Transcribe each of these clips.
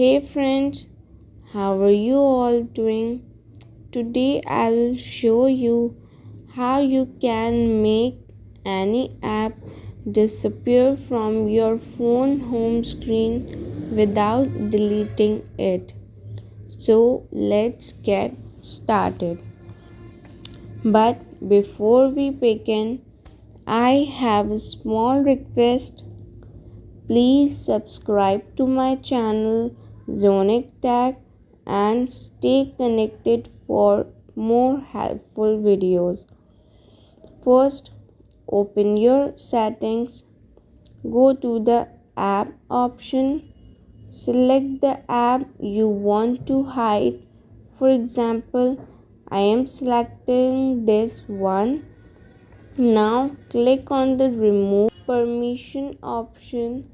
Hey friends, how are you all doing? Today I'll show you how you can make any app disappear from your phone home screen without deleting it. So let's get started. But before we begin, I have a small request. Please subscribe to my channel Zonic Tag and stay connected for more helpful videos. First, open your settings, go to the app option, select the app you want to hide. For example, I am selecting this one. Now click on the remove permission option.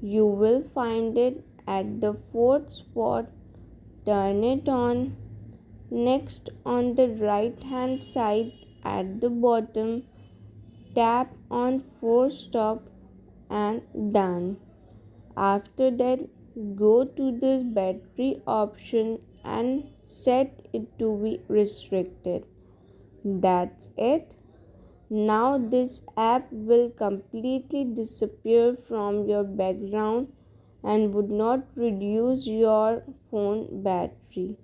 You will find it at the fourth spot. Turn it on. Next, on the right hand side at the bottom, tap on force stop and done. After that, go to the battery option and set it to be restricted. That's it. Now this app will completely disappear from your background and would not reduce your phone battery.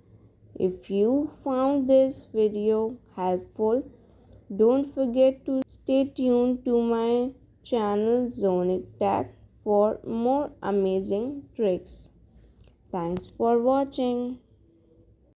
If you found this video helpful, don't forget to stay tuned to my channel Zonic Tech for more amazing tricks. Thanks for watching.